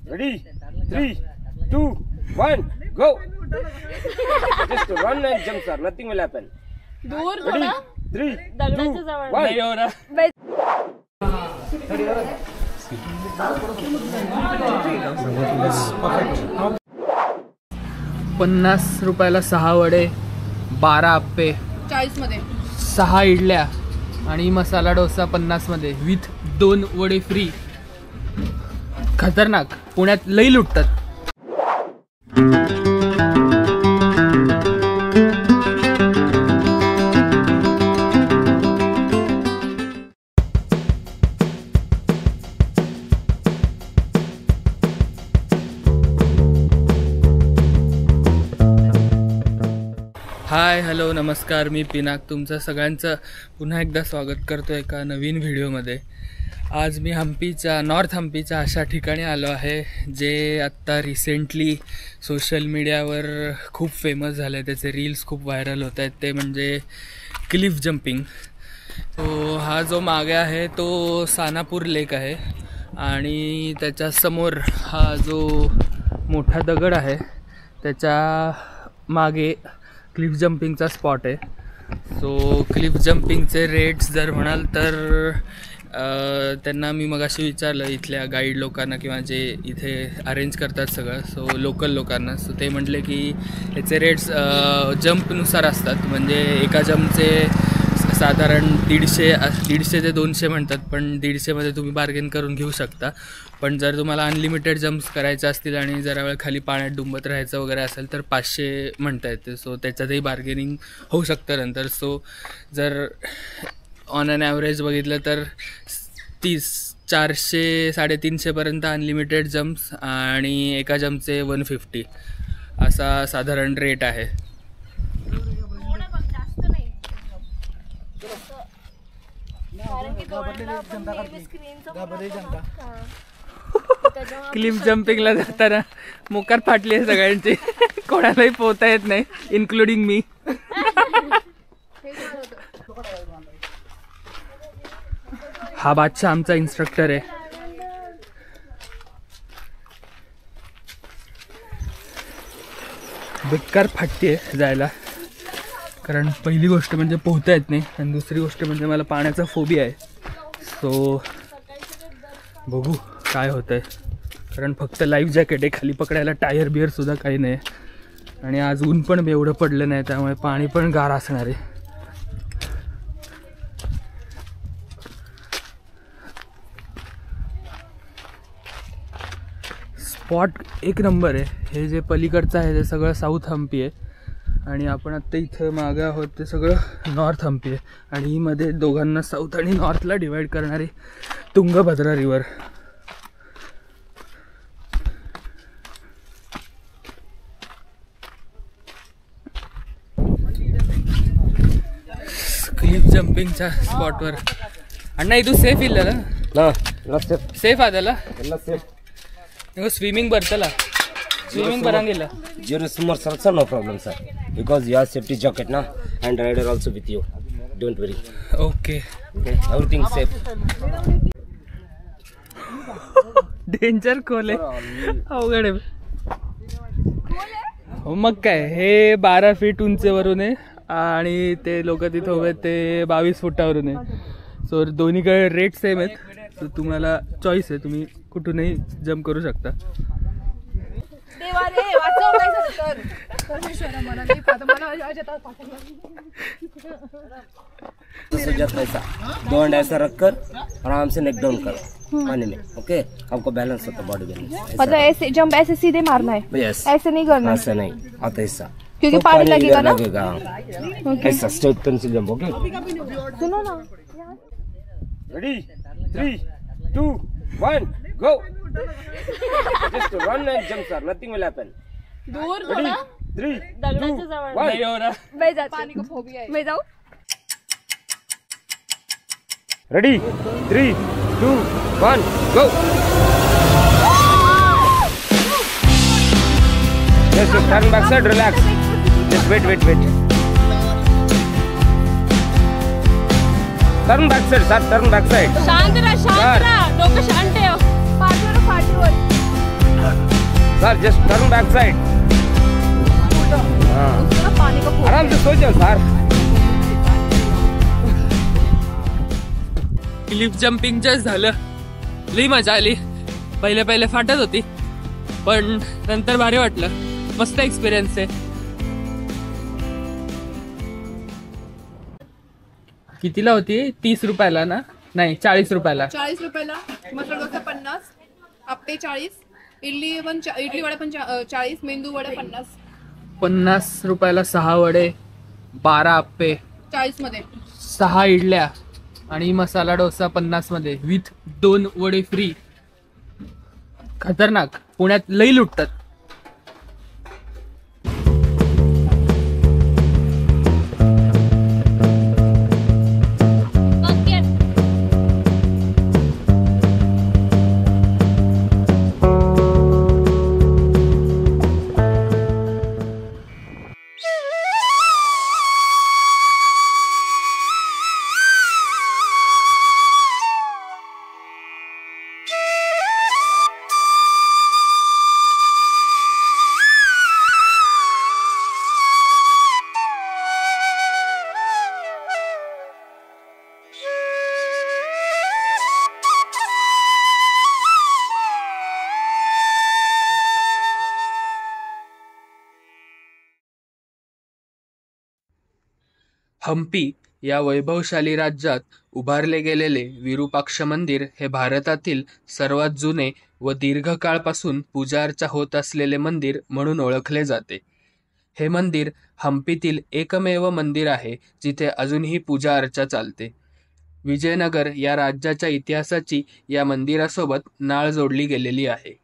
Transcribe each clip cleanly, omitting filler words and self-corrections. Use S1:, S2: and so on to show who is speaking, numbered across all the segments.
S1: Ready? 3, 2, 1, go! Just run and jump, sir. Nothing will happen. Ready? 3, 2, 1.
S2: ₹50 6 वडे, 12 आप्पे,
S3: 40 मध्ये
S2: 6 इडल्या आणि मसाला डोसा 50 मध्ये विथ 2 वडे फ्री. खतरनाक. पुण्यात लई लुटतात. हाय हॅलो नमस्कार, मी पिनाक तुमचं सगळ्यांचं पुन्हा एकदा स्वागत करतो एका नवीन व्हिडिओमध्ये. आज मी हम्पीच्या नॉर्थ हम्पीच्या अशा ठिकाणी आलो आहे जे आत्ता रिसेंटली सोशल मीडियावर खूप फेमस झालं आहे. त्याचे रील्स खूप व्हायरल होत आहेत. ते म्हणजे क्लिफ जंपिंग. तो हा जो मागे आहे तो सानापूर लेक आहे आणि त्याच्यासमोर हा जो मोठा दगड आहे त्याच्या मागे क्लिफ जंपिंगचा स्पॉट आहे. सो क्लिफ जंपिंगचे रेट्स जर म्हणाल तर त्यांना मी मगाशी विचारलं इथल्या गाईड लोकांना किंवा जे इथे अरेंज करतात सगळं, सो लोकल लोकांना. सो ते म्हटले की याचे रेट्स जंपनुसार असतात. म्हणजे एका जंपचे साधारण 150 ते 200 म्हणतात, पण 150मध्ये तुम्ही बार्गेन करून घेऊ शकता. पण जर तुम्हाला अनलिमिटेड जम्प्स करायचे असतील आणि जरा वेळ खाली पाण्यात डुंबत राहायचं वगैरे असेल तर 500 म्हणता येते. सो त्याच्यातही बार्गेनिंग होऊ शकतं नंतर. सो जर ऑन ॲन ॲव्हरेज बघितलं तर 400-350पर्यंत अनलिमिटेड जम्प्स आणि एका जम्पचे 150 असा साधारण रेट आहे. क्लिफ जंपिंगला जाताना मोकार फाटली आहे सगळ्यांची. कोणालाही पोहता येत नाही, इन्क्लुडिंग मी. हा बादशाह आमचा इन्स्ट्रक्टर आहे. बेकार फाटते आहे जायला, कारण पहिली गोष्ट म्हणजे पोहता येत नाही आणि दुसरी गोष्ट म्हणजे मला पाण्याचा फोबिया आहे. सो बघू काय होतं आहे, कारण फक्त लाईफ जॅकेट आहे, खाली पकडायला टायर बिअरसुद्धा काही नाही. आणि आज ऊन पण एवढं पडलं नाही त्यामुळे पाणी पण गार असणार आहे. स्पॉट एक नंबर आहे. हे जे पलीकडचं आहे ते सगळं साऊथ हम्पी आहे आणि आपण आत्ता इथं मागं आहोत ते सगळं नॉर्थ हम्पी आहे. आणि ही मध्ये दोघांना साऊथ आणि नॉर्थला डिवाईड करणारी तुंगभद्रा रिवर. क्लिफ जंपिंगच्या स्पॉटवर अण्णा ಇದು ಸೇಫ್ ಇಲ್ಲಲ್ಲ? ಸೇಫ್ ಅದಲ್ಲ
S1: ಎಲ್ಲ ಸೇಫ್.
S2: ನೀವು ಸ್ವಿಮ್ಮಿಂಗ್ ಬರ್ತಲ್ಲ, ಸ್ವಿಮ್ಮಿಂಗ್ ಬರಂಗಿಲ್ಲ?
S1: Zero swimmer sir, no problem sir, because you have safety jacket na and rider also with you, don't worry.
S2: Okay,
S1: everything safe.
S2: Danger खोल आहे, अवघड आहे. मग काय, हे 12 फीट उंचीवरून आहे आणि ते लोक तिथं उभे ते 22 फुटावरून आहे. सो दोन्हीकडे रेट सेम आहेत. सो तुम्हाला चॉईस आहे, तुम्ही कुठूनही जम्प करू शकता.
S1: ऐसा 2 हैंड ऐसा रखकर आराम से नेक डाउन करो पानी में. ओके, आपको बैलेंस होता है, बॉडी बैलेंस.
S3: मतलब ऐसे जंप ऐसे सीधे मारना है?
S1: यस,
S3: ऐसे नहीं करना.
S1: ऐसा नहीं आता ऐसा,
S3: क्योंकि पानी लगेगा ना.
S1: ऐसा स्ट्रेट पेंसिल जंप. ओके,
S3: सुनो ना.
S1: Ready 3, 2, 1, go. Just run and jump sir, nothing will happen.
S3: दूर
S1: Ready? 3, 2, 1.
S3: मैं जाती. पानी को फोबिया है. मैं जाऊँ?
S1: Ready? 3, 2, 1, go. Just turn back side, relax. Just wait. Turn back side, sir. Turn back side.
S3: शांत रहा. डोकं शांत ठेव. पाठीवर.
S1: Sir just turn back side.
S3: पानी का फोबिया
S1: आराम से सो जाओ सर।
S2: क्लिफ जम्पिंगच झालं, लई मजा आली। पहिले फाटत होती पण नंतर भारी वाटलं, मस्त एक्सपिरियन्स आहे। कितीला होती? 30 रुपयाला ना? नाही 40 रुपयाला।
S3: 40 रुपयाला मसाला डोसा 50, आप्पे 40, इडली वडा पण 40, मेंदू वडा 50।
S2: 50 रुपयाला 6 वडे, 12 आप्पे,
S3: 40 मध्ये
S2: 6 इडल्या आणि मसाला डोसा 50 मध्ये विथ 2 वडे फ्री। खतरनाक, पुण्यात लई लुटतात। हम्पी या वैभवशाली राज्यात उभारले गेलेले विरूपाक्ष मंदिर हे भारतातील सर्वात जुने व दीर्घकाळपासून पूजार्चा होत असलेले मंदिर म्हणून ओळखले जाते। हे मंदिर हम्पीतील एकमेव मंदिर आहे जिथे अजूनही पूजा अर्चा चालते। विजयनगर या राज्याच्या इतिहासाची या मंदिरासोबत नाळ जोडली गेलेली आहे।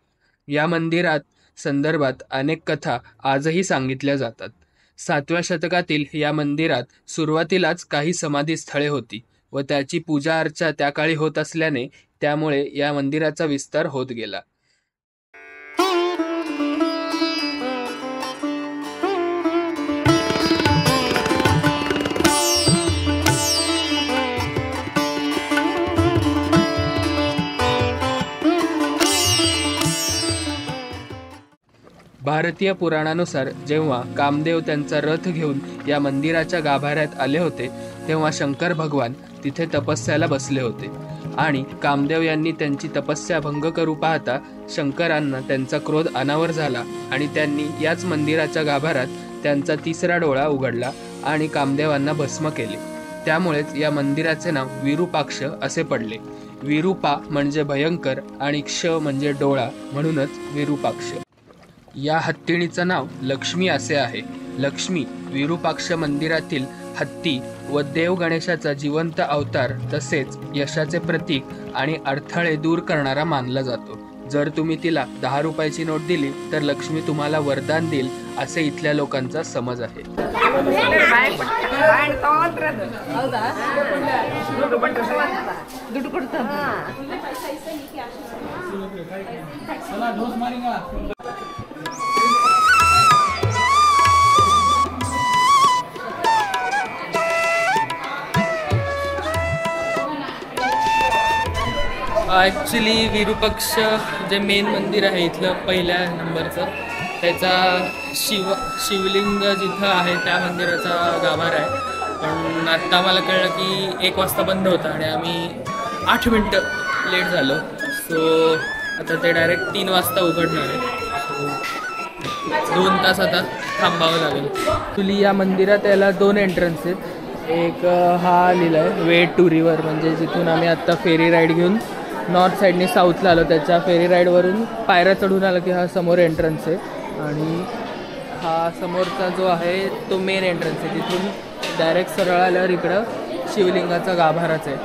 S2: या मंदिरात संदर्भात अनेक कथा आजही सांगितल्या जातात। 7व्या शतकातील या मंदिरात सुरुवातीलाच काही समाधी स्थळे होती व त्याची पूजा अर्चा त्या काळी होत असल्याने त्यामुळे या मंदिराचा विस्तार होत गेला। भारतीय पुराणानुसार जेव्हा कामदेव त्यांचा रथ घेऊन या मंदिराच्या गाभाऱ्यात आले होते तेव्हा शंकर भगवान तिथे तपस्याला बसले होते आणि कामदेव यांनी त्यांची तपस्या भंग करू पाहता शंकरांना त्यांचा क्रोध अनावर झाला आणि त्यांनी याच मंदिराच्या गाभाऱ्यात त्यांचा 3रा डोळा उघडला आणि कामदेवांना भस्म केले। त्यामुळेच या मंदिराचे नाव विरूपाक्ष असे पडले। विरूपा म्हणजे भयंकर आणि क्ष म्हणजे डोळा, म्हणूनच विरूपाक्ष। या हत्तीणीचं नाव लक्ष्मी असे आहे। लक्ष्मी विरूपाक्ष मंदिरातील हत्ती व देव गणेशाचा जिवंत अवतार तसेच यशाचे प्रतीक आणि अडथळे दूर करणारा मानला जातो। जर तुम्ही तिला 10 रुपयाची नोट दिली तर लक्ष्मी तुम्हाला वरदान देईल असे इथल्या लोकांचा समज आहे। ॲक्च्युली विरूपाक्ष जे मेन मंदिर आहे इथलं पहिल्या नंबरचं, त्याचा शिवलिंग जिथं आहे त्या मंदिराचा गाभारा आहे। पण आत्ता आम्हाला कळलं की 1 वाजता बंद होता आणि आम्ही 8 मिनटं लेट झालो। सो आता ते डायरेक्ट 3 वाजता उघडणार आहे। 2 तास आता थांबावं लागेल। ॲक्च्युली या मंदिरात याला 2 एंट्रन्स आहेत। एक हा लिहिला आहे वे टू रिव्हर, म्हणजे जिथून आम्ही आत्ता फेरी राईड घेऊन नॉर्थ साईडने साऊथला आलो, त्याच्या फेरी राईडवरून पायऱ्या चढून आलं की हा समोर एंट्रन्स आहे आणि हा समोरचा जो आहे तो मेन एंट्रन्स आहे। तिथून डायरेक्ट सरळ आल्यावर इकडं शिवलिंगाचा गाभाराच आहे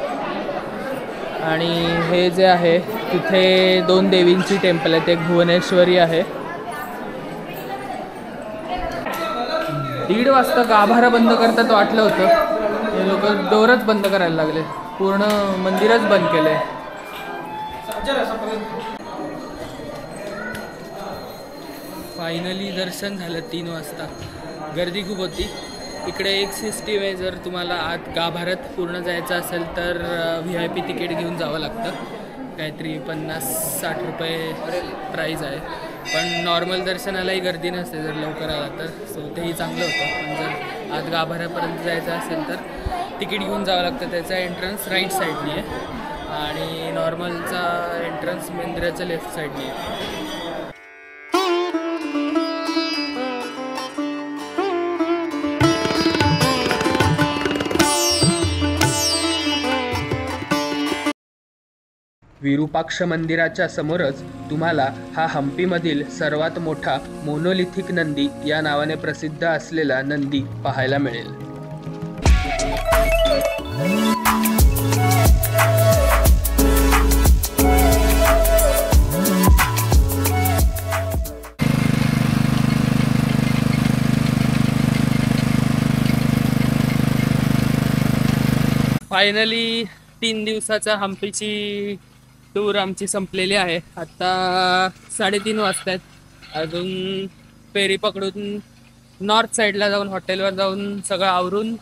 S2: आणि हे जे आहे तिथे 2 देवींची टेम्पल आहेत। एक भुवनेश्वरी आहे। 1:30 वाजता गाभारा बंद करतात वाटलं होतं, हे लोक डोरच बंद करायला लागले, पूर्ण मंदिरच बंद केले। फायनली दर्शन झालं 3 वाजता। गर्दी खूप होती। इकडे एक सिस्टीम आहे, जर तुम्हाला आत गाभाऱ्यात पूर्ण जायचं असेल तर VIP तिकीट घेऊन जावं लागतं काहीतरी 50-60 रुपये प्राईज आहे. पण नॉर्मल दर्शनालाही गर्दी नसते जर लवकर आला तर, सो तेही चांगलं होतं. पण जर आत गाभाऱ्यापर्यंत जायचं असेल तर तिकीट घेऊन जावं लागतं. त्याचा एंट्रन्स राईट साईडनी आहे आणि नॉर्मलचा एंट्रन्स मंदिराच्या लेफ्ट साईडनी आहे. विरूपाक्ष मंदिराच्या समोरच तुम्हाला हा हम्पीमधील सर्वात मोठा मोनोलिथिक नंदी या नावाने प्रसिद्ध असलेला नंदी पाहायला मिळेल. फायनली 3 दिवसाचा हम्पीची टूर आमची संपलेली आहे. आता 3:30 वाजतात. अजून फेरी पकडून नॉर्थ साईडला जाऊन हॉटेलवर जाऊन सगळं आवरून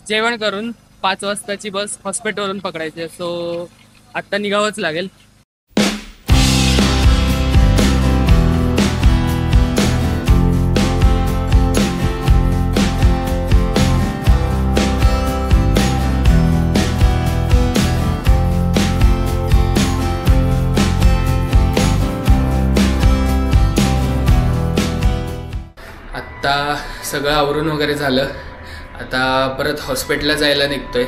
S2: जेवण करून 5 वाजताची बस हॉस्पिटलवरून पकडायची. सो आत्ता निघावंच लागेल. आता सगळं आवरून वगैरे झालं. आता परत हॉस्पिटलला जायला निघतोय.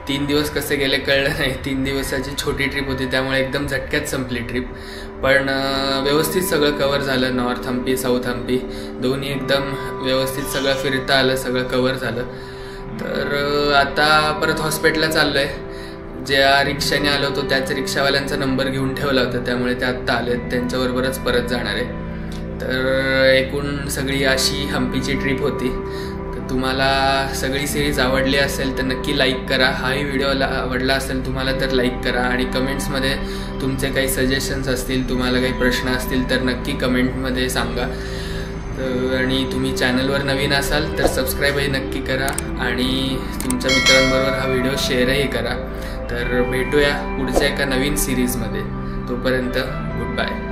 S2: 3 दिवस कसे गेले कळलं नाही. 3 दिवसाची छोटी ट्रिप होती त्यामुळे एकदम झटक्यात संपली ट्रिप. पण व्यवस्थित सगळं कवर झालं. नॉर्थ हम्पी साऊथ हम्पी दोन्ही एकदम व्यवस्थित सगळं फिरता आलं, सगळं कवर झालं. तर आता परत हॉस्पिटलला चाललो आहे. ज्या रिक्षाने आलो होतो त्याच रिक्षावाल्यांचा नंबर घेऊन ठेवला होता त्यामुळे ते आत्ता आलेत. त्यांच्याबरोबरच परत जाणार आहे. तर एकूण सगळी अशी हम्पीची ट्रिप होती. तर तुम्हाला सगळी सिरीज आवडली असेल तर नक्की लाईक करा. हाही व्हिडिओ आवडला असेल तुम्हाला तर लाईक करा आणि कमेंट्समध्ये तुमचे काही सजेशन्स असतील, तुम्हाला काही प्रश्न असतील तर नक्की कमेंटमध्ये सांगा. आणि तुम्ही चॅनलवर नवीन असाल तर सबस्क्राईबही नक्की करा आणि तुमच्या मित्रांबरोबर हा व्हिडिओ शेअरही करा. तर भेटूया पुढच्या एका नवीन सिरीजमध्ये. तोपर्यंत गुड बाय.